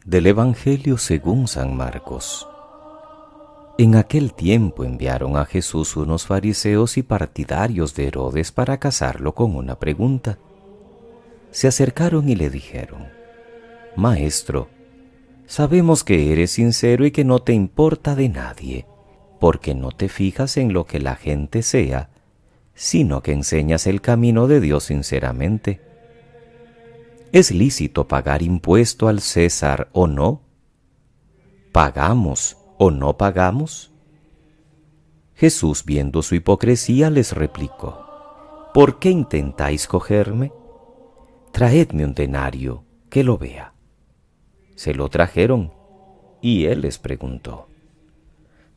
Del Evangelio según San Marcos. En aquel tiempo enviaron a Jesús unos fariseos y partidarios de Herodes para casarlo con una pregunta. Se acercaron y le dijeron: Maestro, sabemos que eres sincero y que no te importa de nadie, porque no te fijas en lo que la gente sea, sino que enseñas el camino de Dios sinceramente. ¿Es lícito pagar impuesto al César o no? ¿Pagamos o no pagamos? Jesús, viendo su hipocresía, les replicó: ¿Por qué intentáis cogerme? Traedme un denario, que lo vea. Se lo trajeron, y él les preguntó: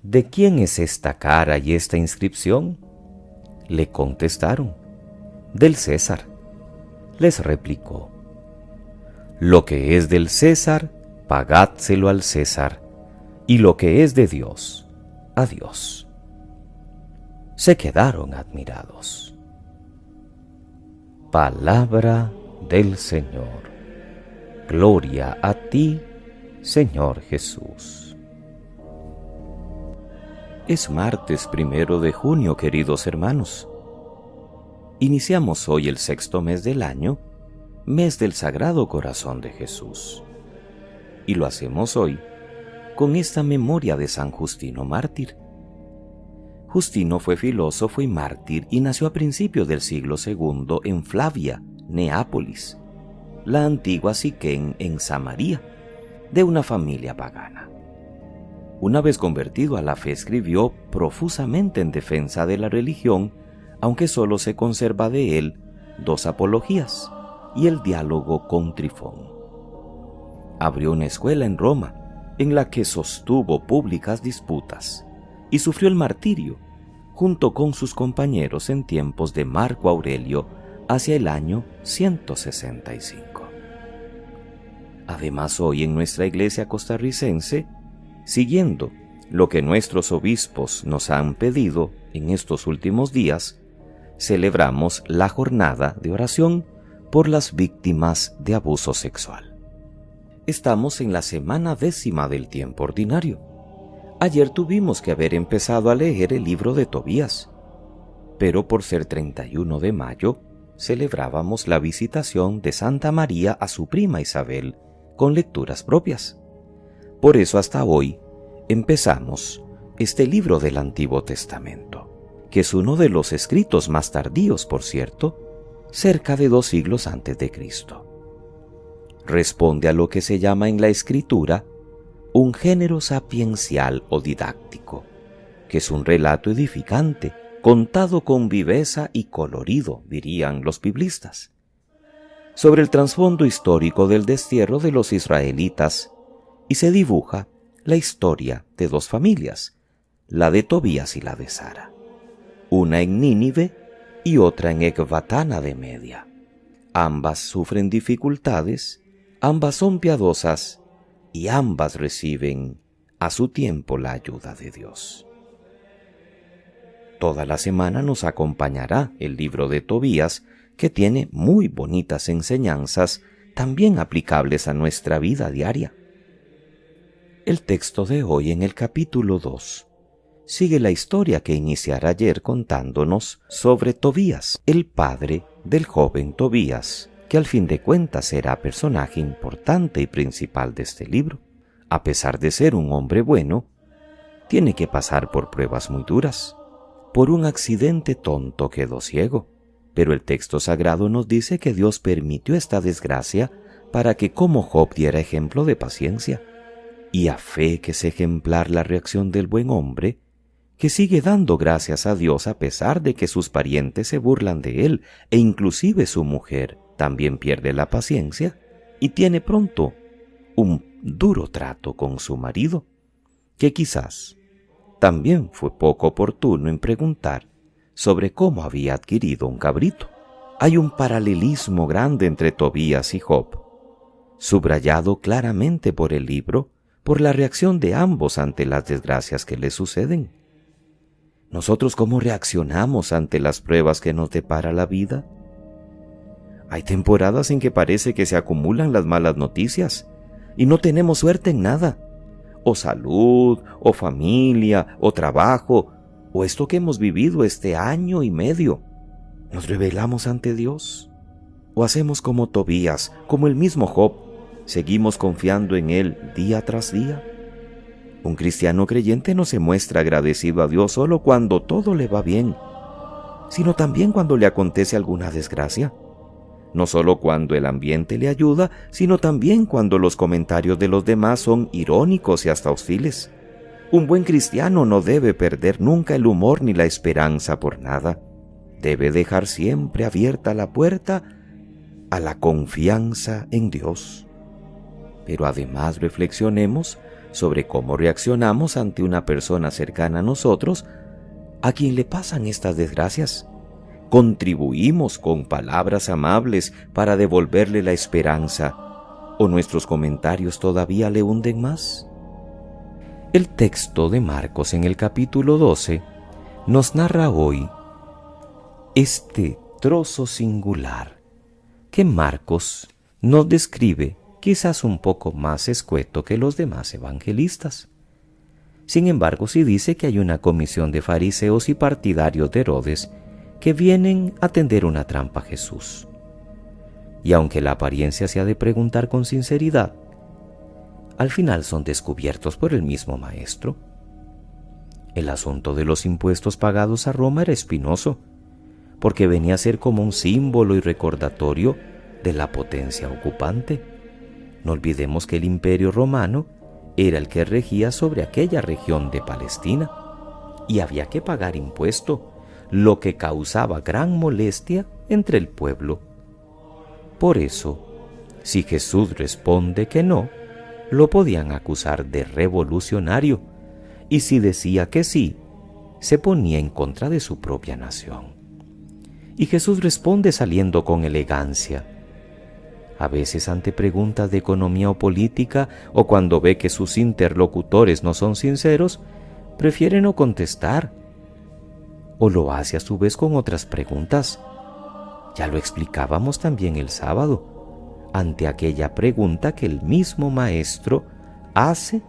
¿De quién es esta cara y esta inscripción? Le contestaron: del César. Les replicó: Lo que es del César, pagádselo al César, y lo que es de Dios, a Dios. Se quedaron admirados. Palabra del Señor. Gloria a ti, Señor Jesús. Es martes 1 de junio, queridos hermanos. Iniciamos hoy el 6º mes del año, mes del Sagrado Corazón de Jesús. Y lo hacemos hoy con esta memoria de San Justino mártir. Justino fue filósofo y mártir y nació a principios del siglo II en Flavia, Neápolis, la antigua Siquén en Samaria, de una familia pagana. Una vez convertido a la fe, escribió profusamente en defensa de la religión, aunque solo se conserva de él 2 apologías y el diálogo con Trifón. Abrió una escuela en Roma, en la que sostuvo públicas disputas, y sufrió el martirio, junto con sus compañeros en tiempos de Marco Aurelio, hacia el año 165. Además, hoy en nuestra iglesia costarricense, siguiendo lo que nuestros obispos nos han pedido en estos últimos días, celebramos la jornada de oración por las víctimas de abuso sexual. Estamos en la semana 10ª del tiempo ordinario. Ayer tuvimos que haber empezado a leer el libro de Tobías, pero por ser 31 de mayo, celebrábamos la visitación de Santa María a su prima Isabel con lecturas propias. Por eso hasta hoy empezamos este libro del Antiguo Testamento, que es uno de los escritos más tardíos, por cierto, cerca de 2 siglos antes de Cristo. Responde a lo que se llama en la Escritura un género sapiencial o didáctico, que es un relato edificante, contado con viveza y colorido, dirían los biblistas, sobre el trasfondo histórico del destierro de los israelitas, y se dibuja la historia de 2 familias, la de Tobías y la de Sara, una en Nínive y otra en Ecbatana de Media. Ambas sufren dificultades, ambas son piadosas y ambas reciben a su tiempo la ayuda de Dios. Toda la semana nos acompañará el libro de Tobías, que tiene muy bonitas enseñanzas, también aplicables a nuestra vida diaria. El texto de hoy, en el capítulo 2, sigue la historia que iniciara ayer contándonos sobre Tobías, el padre del joven Tobías, que al fin de cuentas será personaje importante y principal de este libro. A pesar de ser un hombre bueno, tiene que pasar por pruebas muy duras. Por un accidente tonto quedó ciego, pero el texto sagrado nos dice que Dios permitió esta desgracia para que como Job diera ejemplo de paciencia. Y a fe que es ejemplar la reacción del buen hombre, que sigue dando gracias a Dios a pesar de que sus parientes se burlan de él, e inclusive su mujer también pierde la paciencia y tiene pronto un duro trato con su marido, que quizás también fue poco oportuno en preguntar sobre cómo había adquirido un cabrito. Hay un paralelismo grande entre Tobías y Job, subrayado claramente por el libro por la reacción de ambos ante las desgracias que les suceden. ¿Nosotros cómo reaccionamos ante las pruebas que nos depara la vida? Hay temporadas en que parece que se acumulan las malas noticias y no tenemos suerte en nada, o salud, o familia, o trabajo, o esto que hemos vivido este año y medio, ¿nos rebelamos ante Dios? ¿O hacemos como Tobías, como el mismo Job, seguimos confiando en Él día tras día? Un cristiano creyente no se muestra agradecido a Dios solo cuando todo le va bien, sino también cuando le acontece alguna desgracia. No solo cuando el ambiente le ayuda, sino también cuando los comentarios de los demás son irónicos y hasta hostiles. Un buen cristiano no debe perder nunca el humor ni la esperanza por nada. Debe dejar siempre abierta la puerta a la confianza en Dios. Pero además reflexionemos sobre cómo reaccionamos ante una persona cercana a nosotros a quien le pasan estas desgracias. ¿Contribuimos con palabras amables para devolverle la esperanza o nuestros comentarios todavía le hunden más? El texto de Marcos en el capítulo 12 nos narra hoy este trozo singular que Marcos nos describe quizás un poco más escueto que los demás evangelistas. Sin embargo, sí dice que hay una comisión de fariseos y partidarios de Herodes que vienen a tender una trampa a Jesús. Y aunque la apariencia se ha de preguntar con sinceridad, al final son descubiertos por el mismo maestro. El asunto de los impuestos pagados a Roma era espinoso, porque venía a ser como un símbolo y recordatorio de la potencia ocupante. No olvidemos que el Imperio Romano era el que regía sobre aquella región de Palestina, y había que pagar impuesto, lo que causaba gran molestia entre el pueblo. Por eso, si Jesús responde que no, lo podían acusar de revolucionario, y si decía que sí, se ponía en contra de su propia nación. Y Jesús responde saliendo con elegancia. A veces ante preguntas de economía o política, o cuando ve que sus interlocutores no son sinceros, prefiere no contestar, o lo hace a su vez con otras preguntas. Ya lo explicábamos también el sábado, ante aquella pregunta que el mismo maestro hace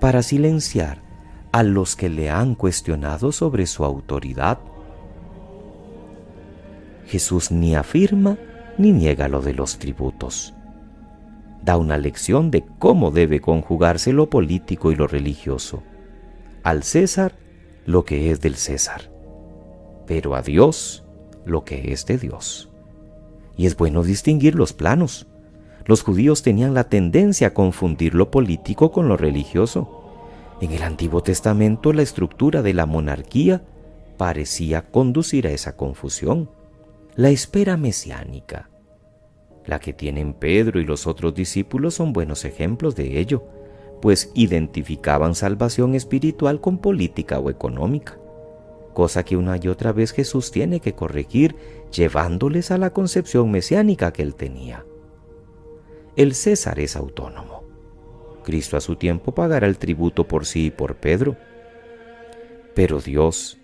para silenciar a los que le han cuestionado sobre su autoridad. Jesús ni afirma ni niega lo de los tributos. Da una lección de cómo debe conjugarse lo político y lo religioso. Al César lo que es del César, pero a Dios lo que es de Dios. Y es bueno distinguir los planos. Los judíos tenían la tendencia a confundir lo político con lo religioso. En el Antiguo Testamento la estructura de la monarquía parecía conducir a esa confusión. La espera mesiánica, la que tienen Pedro y los otros discípulos, son buenos ejemplos de ello, pues identificaban salvación espiritual con política o económica, cosa que una y otra vez Jesús tiene que corregir, llevándoles a la concepción mesiánica que él tenía. El César es autónomo. Cristo a su tiempo pagará el tributo por sí y por Pedro. Pero Dios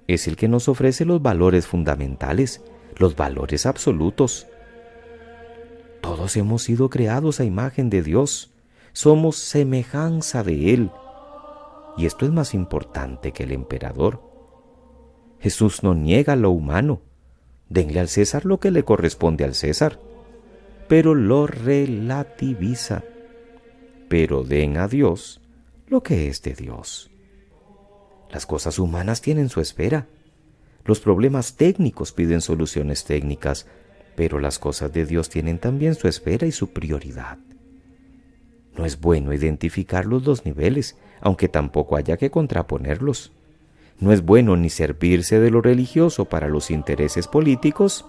es el que nos ofrece los valores fundamentales, los valores absolutos. Todos hemos sido creados a imagen de Dios. Somos semejanza de Él. Y esto es más importante que el emperador. Jesús no niega lo humano. Denle al César lo que le corresponde al César, pero lo relativiza. Pero den a Dios lo que es de Dios. Las cosas humanas tienen su espera. Los problemas técnicos piden soluciones técnicas, pero las cosas de Dios tienen también su espera y su prioridad. No es bueno identificar los dos niveles, aunque tampoco haya que contraponerlos. No es bueno ni servirse de lo religioso para los intereses políticos,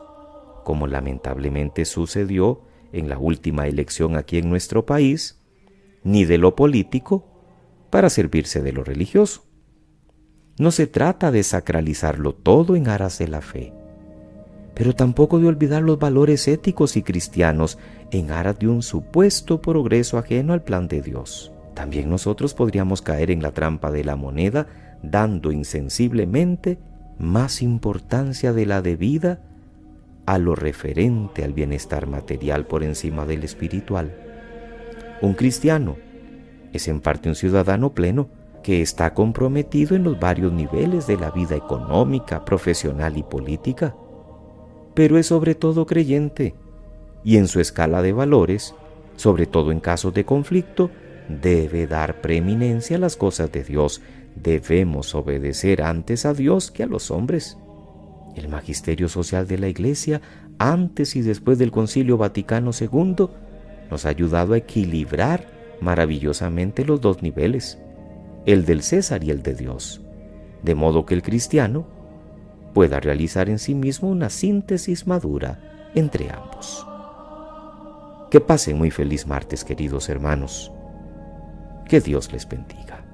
como lamentablemente sucedió en la última elección aquí en nuestro país, ni de lo político para servirse de lo religioso. No se trata de sacralizarlo todo en aras de la fe, pero tampoco de olvidar los valores éticos y cristianos en aras de un supuesto progreso ajeno al plan de Dios. También nosotros podríamos caer en la trampa de la moneda, dando insensiblemente más importancia de la debida a lo referente al bienestar material por encima del espiritual. Un cristiano es en parte un ciudadano pleno que está comprometido en los varios niveles de la vida económica, profesional y política, pero es sobre todo creyente y en su escala de valores, sobre todo en casos de conflicto, debe dar preeminencia a las cosas de Dios. Debemos obedecer antes a Dios que a los hombres. El magisterio social de la Iglesia, antes y después del Concilio Vaticano II, nos ha ayudado a equilibrar maravillosamente los dos niveles, el del César y el de Dios, de modo que el cristiano pueda realizar en sí mismo una síntesis madura entre ambos. Que pasen muy feliz martes, queridos hermanos. Que Dios les bendiga.